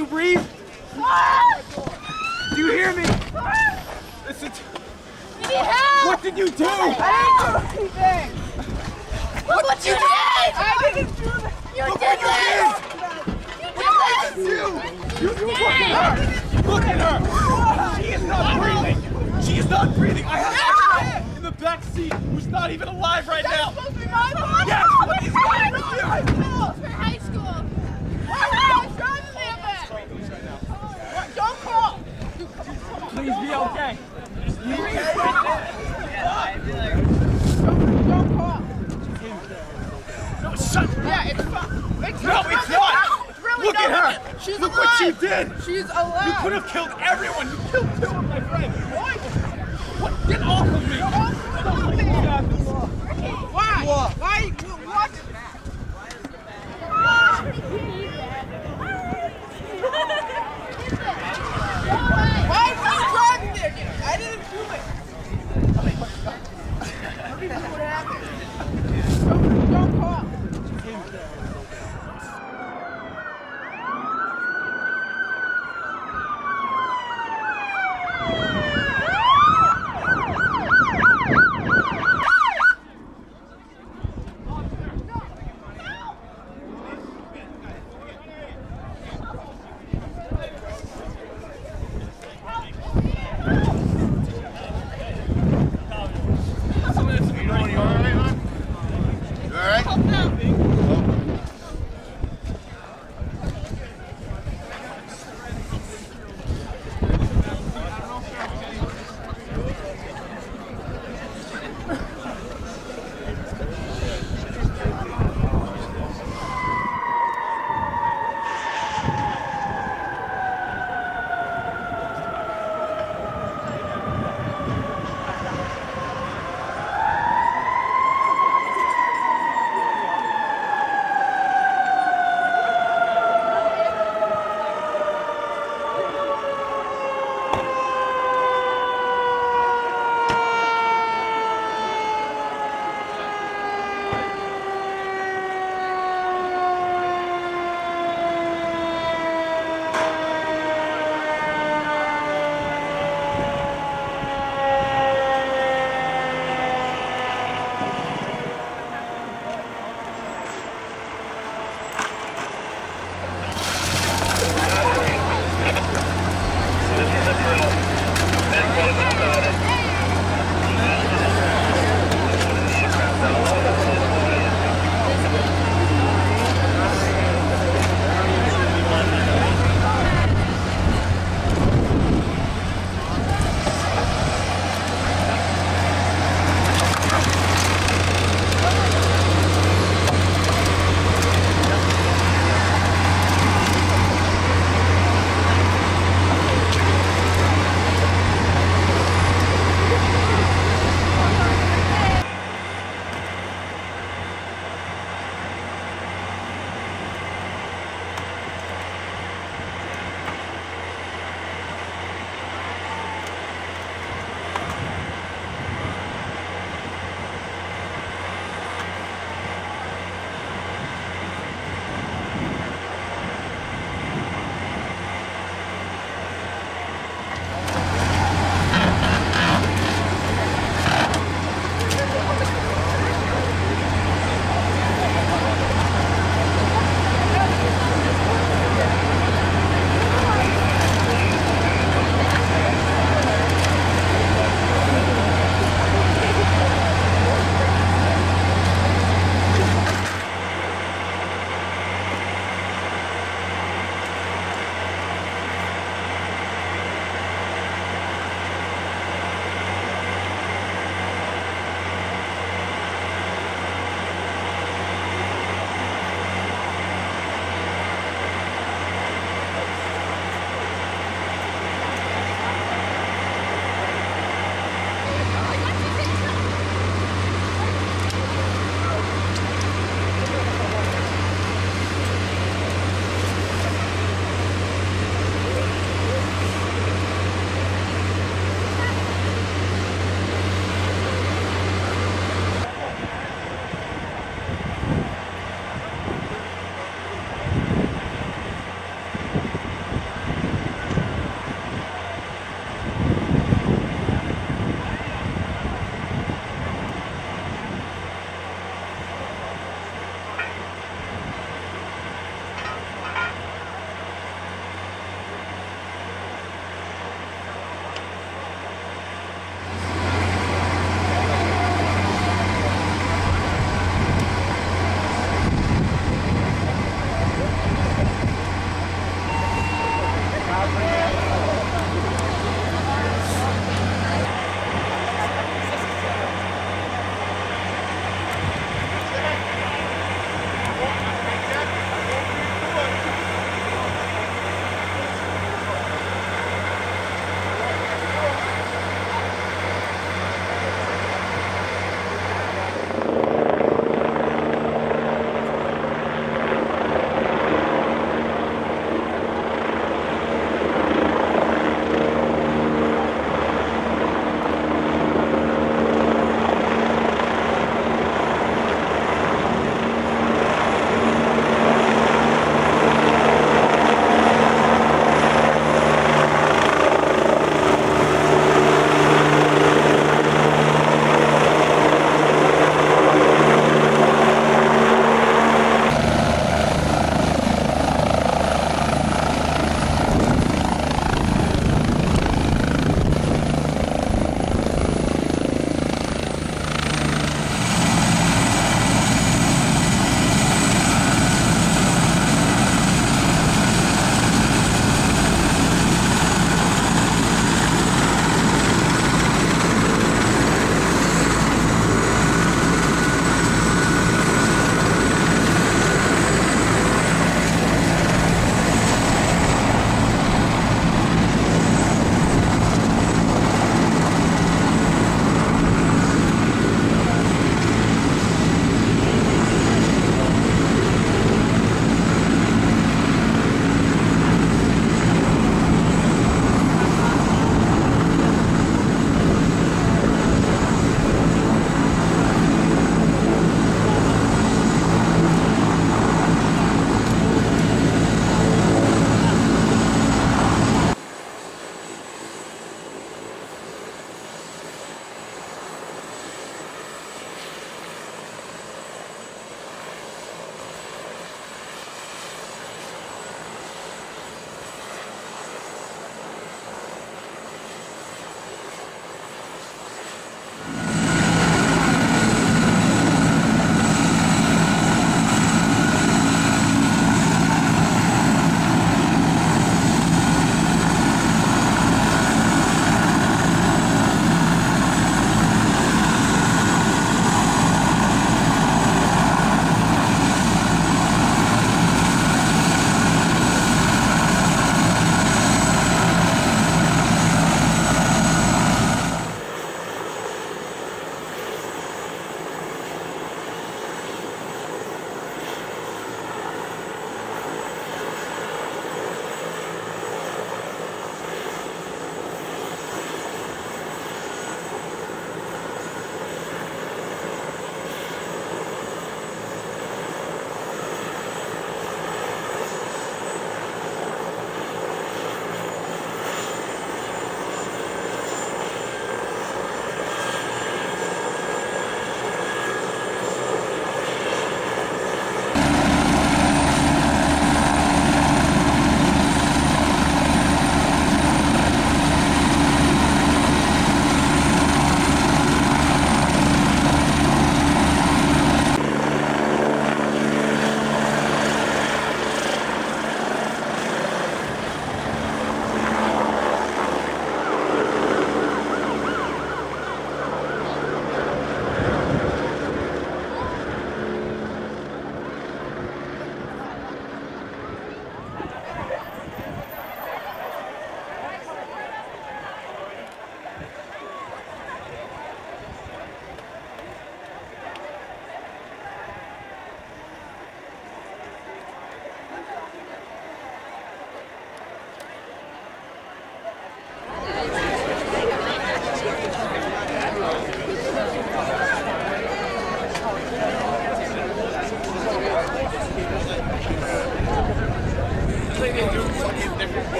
you breathe? Do you hear me? Listen to... You need help! What did you do? I didn't do anything! Look what you did! I didn't do that! You did this! You did this! Look at her! She is not breathing! She is not breathing! I have a in the back seat who's not even alive right now! That's supposed to be my fault! Yes! What is going on? For high school! Don't call! Please be okay. Don't call! No, shut up! Yeah, it's fine. No, it's not! It's really Look not. at her! She's Look alive. what she did! She's alive! You could have killed everyone! You killed 2 of my friends! What? Get off of me! Why? What? Why? What? Why are you driving there again? I didn't do it. Let me know what happened. Don't call.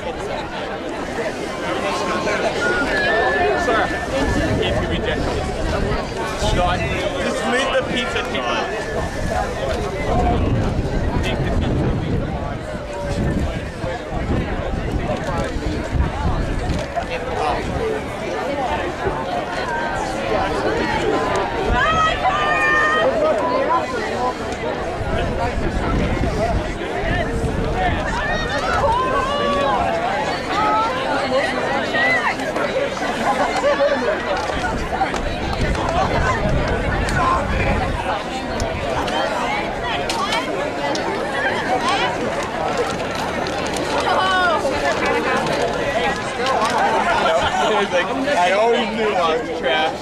Sir, if you reject it, start. Just leave the pizza here. Take the pizza. I always knew I was trash.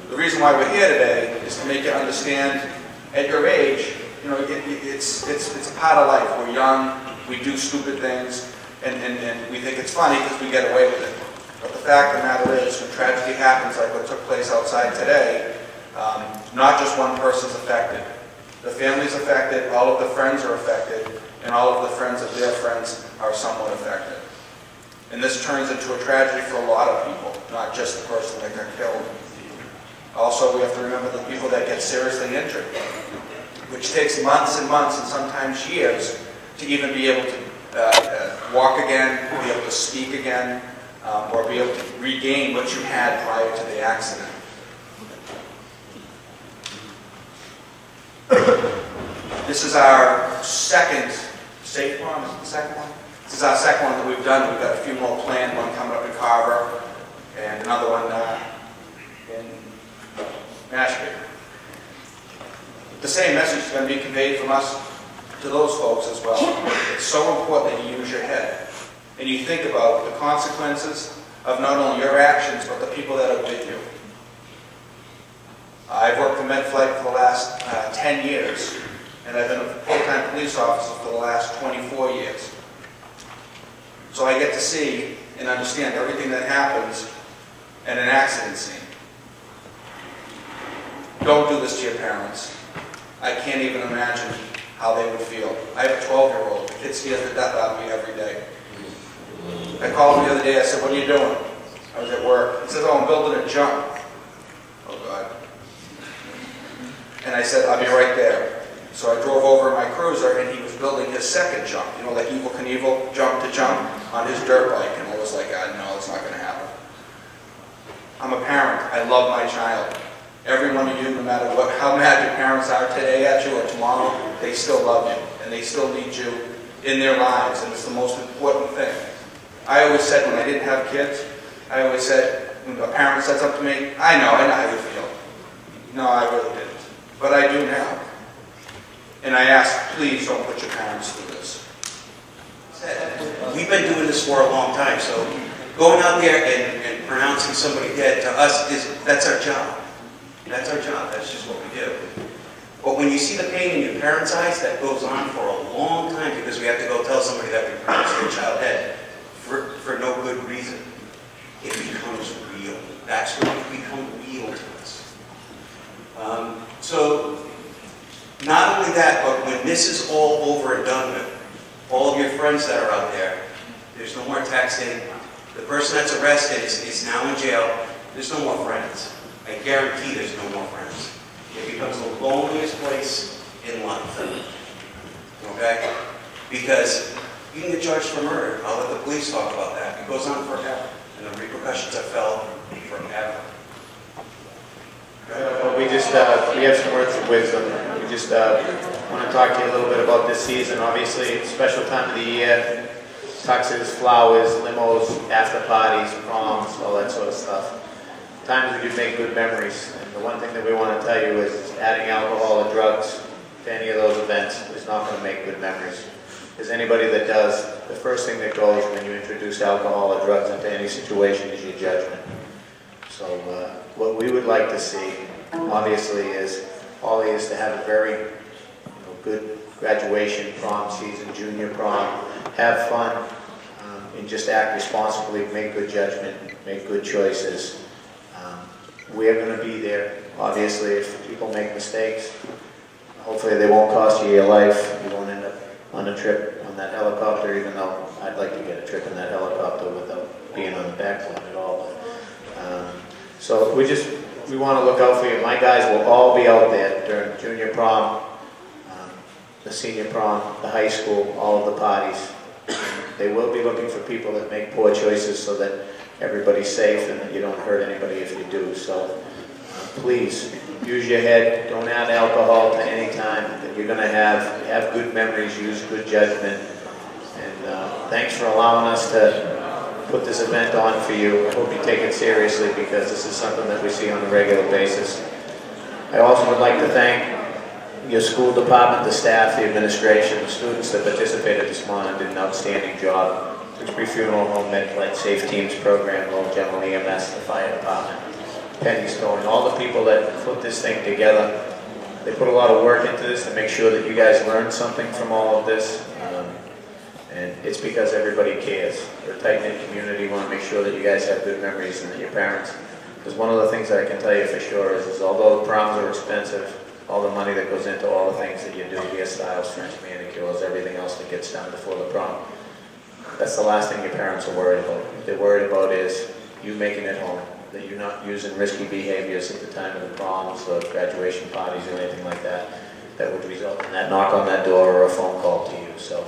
The reason why we're here today is to make you understand, at your age, you know, it's a part of life. We're young, we do stupid things, and we think it's funny because we get away with it. But the fact of the matter is, when tragedy happens like what took place outside today, not just one person's affected. The family's affected, all of the friends are affected, and all of the friends of their friends are somewhat affected. And this turns into a tragedy for a lot of people, not just the person that got killed. Also, we have to remember the people that get seriously injured, which takes months and months and sometimes years to even be able to walk again, be able to speak again, or be able to regain what you had prior to the accident. This is our second safe one. Is it the second one? This is our second one that we've done. We've got a few more planned. One coming up in Carver, and another one in Nashville. The same message is going to be conveyed from us to those folks as well. It's so important that you use your head and you think about the consequences of not only your actions but the people that are with you. I've worked for MedFlight for the last 10 years, and I've been a full-time police officer for the last 24 years. So I get to see and understand everything that happens in an accident scene. Don't do this to your parents. I can't even imagine how they would feel. I have a 12-year-old. The kid scares the death out of me every day. I called him the other day. I said, "What are you doing?" I was at work. He said, "Oh, I'm building a jump." Oh, God. And I said, "I'll be right there." So I drove over in my cruiser, and he was building his second jump. You know, like Evel Knievel, jump to jump, on his dirt bike. And I was like, no, it's not going to happen. I'm a parent. I love my child. Every one of you, no matter how mad your parents are today at you or tomorrow, they still love you, and they still need you in their lives, and it's the most important thing. I always said when I didn't have kids, I always said, when a parent said something to me, I know how you feel. No, I really didn't. But I do now. And I ask, please don't put your parents through this. been doing this for a long time, so going out there and pronouncing somebody dead to us that's our job. That's our job. That's just what we do. But when you see the pain in your parents' eyes, that goes on for a long time because we have to go tell somebody that we pronounced their child dead for no good reason. It becomes real. That's when it becomes real to us. So, not only that, but when this is all over and done with, all of your friends that are out there, there's no more texting. The person that's arrested is now in jail. There's no more friends. I guarantee there's no more friends. It becomes the loneliest place in life. Okay? Because you can get charged for murder. I'll let the police talk about that. It goes on forever. And the repercussions are felt forever. Well, we have some words of wisdom. We just want to talk to you a little bit about this season. Obviously, it's a special time of the year. Tuxes, flowers, limos, after parties, proms, all that sort of stuff. Times we do make good memories. And the one thing that we want to tell you is adding alcohol or drugs to any of those events is not going to make good memories. Because anybody that does, the first thing that goes when you introduce alcohol or drugs into any situation is your judgment. So what we would like to see, obviously, is all is to have a very good graduation, prom season, junior prom, have fun, and just act responsibly, make good judgment, make good choices. We're going to be there. Obviously, if people make mistakes, hopefully they won't cost you your life. You won't end up on a trip on that helicopter, even though I'd like to get a trip in that helicopter without being on the backside at all. So we want to look out for you. My guys will all be out there during junior prom, the senior prom, the high school, all of the parties. They will be looking for people that make poor choices so that everybody's safe and that you don't hurt anybody if you do. So please, use your head. Don't add alcohol to any time that you're going to have good memories, use good judgment. And thanks for allowing us to put this event on for you. I hope you take it seriously because this is something that we see on a regular basis. I also would like to thank your school department, the staff, the administration, the students that participated this morning did an outstanding job. Tewksbury Funeral Home, MedFlight, Safe Teams Program, Lowell General EMS, the fire department, Penny Stone, all the people that put this thing together. They put a lot of work into this to make sure that you guys learned something from all of this. And it's because everybody cares. We're a tight-knit community. We want to make sure that you guys have good memories and that your parents. Because one of the things that I can tell you for sure is although the proms are expensive, all the money that goes into all the things that you do, hairstyles, French manicures, everything else that gets done before the prom, that's the last thing your parents are worried about. What they're worried about is you making it home, that you're not using risky behaviors at the time of the proms or graduation parties or anything like that that would result in that knock on that door or a phone call to you. So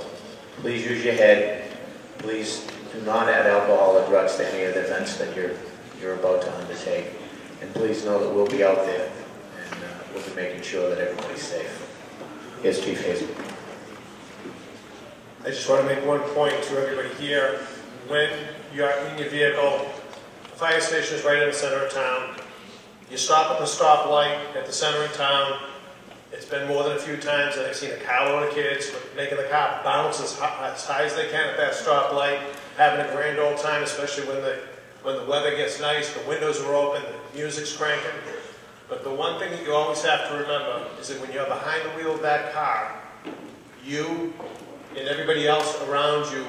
please use your head. Please do not add alcohol or drugs to any of the events that you're about to undertake. And please know that we'll be out there and we'll be making sure that everybody's safe. Here's Chief Hazel. I just want to make one point to everybody here. When you're in your vehicle, the fire station is right in the center of town. You stop at the stoplight at the center of town. It's been more than a few times that I've seen a car load of kids making the car bounce as high as they can at that stoplight, having a grand old time, especially when the weather gets nice, the windows are open, the music's cranking. But the one thing that you always have to remember is that when you're behind the wheel of that car, you and everybody else around you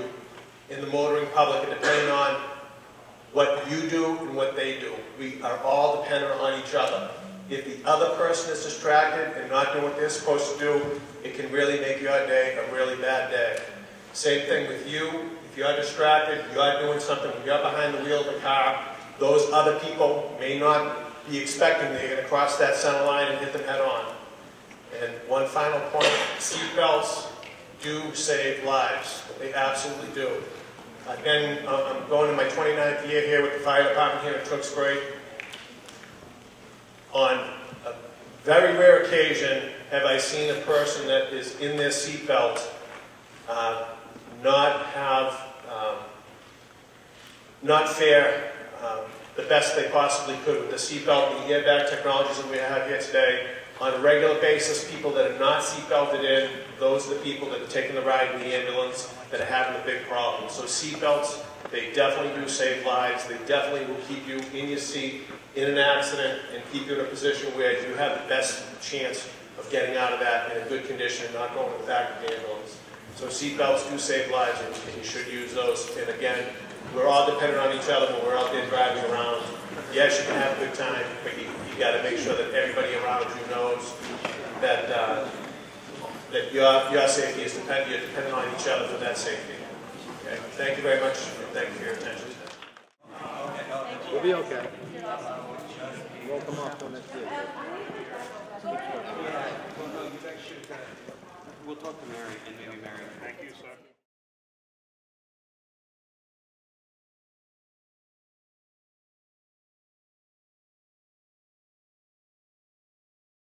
in the motoring public are depending on what you do and what they do. We are all dependent on each other. If the other person is distracted and not doing what they're supposed to do, it can really make your day a really bad day. Same thing with you. If you're distracted, you're doing something, you're behind the wheel of the car, those other people may not be expecting they're going to cross that center line and hit them head on. And one final point, seatbelts do save lives. They absolutely do. I'm going to my 29th year here with the fire department here in Tewksbury. On a very rare occasion have I seen a person that is in their seatbelt not fare the best they possibly could with the seatbelt and the airbag technologies that we have here today. On a regular basis, people that are not seatbelted in, those are the people that are taking the ride in the ambulance that are having the big problem. So seatbelts, they definitely do save lives. They definitely will keep you in your seat in an accident and keep you in a position where you have the best chance of getting out of that in a good condition and not going to the back of the ambulance. So seatbelts do save lives, and you should use those. And again, we're all dependent on each other when we're out there driving around. Yes, you can have a good time, but you got to make sure that everybody around you knows that that your safety is dependent. You're dependent on each other for that safety. Okay. Thank you very much, and thank you for your attention. We'll be okay. We'll come off when it's good. We'll talk to Mary and maybe Mary. Thank you, sir.